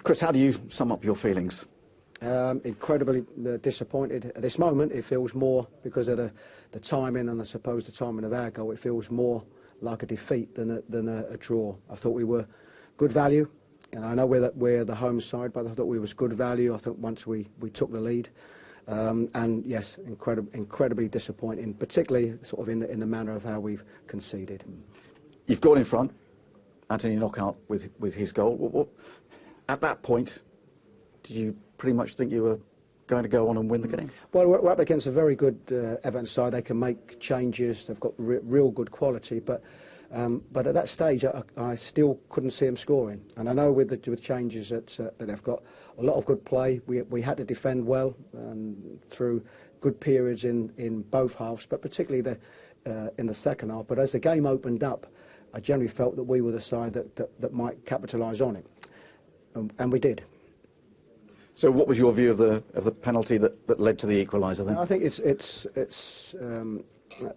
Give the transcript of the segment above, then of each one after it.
Chris, how do you sum up your feelings? Incredibly disappointed. At this moment, it feels more, because of the timing and I suppose the timing of our goal, it feels more like a defeat than a draw. I thought we were good value, and I know we're the home side, but I thought we was good value. I think once we took the lead, and yes, incredibly disappointing, particularly sort of in the manner of how we've conceded. You've gone in front, Anthony Knockout with his goal. At that point, did you pretty much think you were going to go on and win the game? Well, we're up against a very good Everton side. They can make changes. They've got real good quality, but at that stage, I still couldn't see them scoring. And I know with the changes that they've got, a lot of good play. We had to defend well through good periods in both halves, but particularly in the second half. But as the game opened up, I generally felt that we were the side that might capitalise on it, and we did. So, what was your view of the penalty that led to the equaliser then? I think it's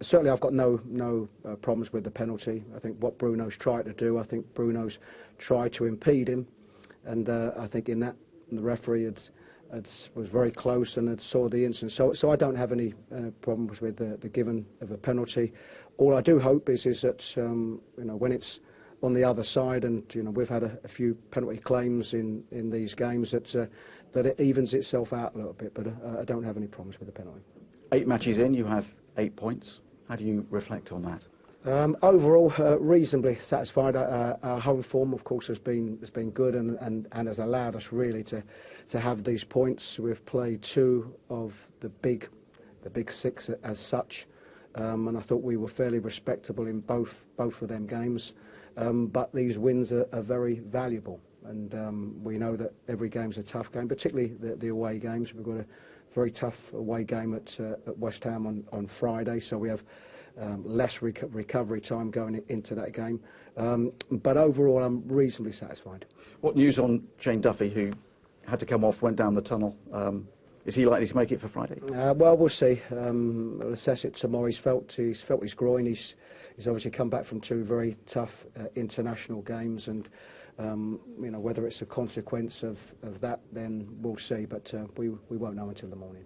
certainly I've got no problems with the penalty. I think what Bruno's tried to do, I think Bruno's tried to impede him, and I think in that the referee was very close and had saw the incident. So I don't have any problems with the giving of a penalty. All I do hope is that when it's on the other side, and we've had a few penalty claims in these games, that it evens itself out a little bit. But I don't have any problems with the penalty. 8 matches in, you have 8 points. How do you reflect on that? Overall, reasonably satisfied. Our home form, of course, has been good and has allowed us really to have these points. We've played 2 of the big 6 as such, and I thought we were fairly respectable in both of them games. But these wins are very valuable, and we know that every game's a tough game, particularly the away games. We've got a very tough away game at West Ham on Friday, so we have less recovery time going into that game. But overall, I'm reasonably satisfied. What news on Shane Duffy, who had to come off, went down the tunnel? Is he likely to make it for Friday? Well, we'll see. We'll assess it tomorrow. He's felt his groin. He's obviously come back from 2 very tough international games, and whether it's a consequence of that, then we'll see. But we won't know until the morning.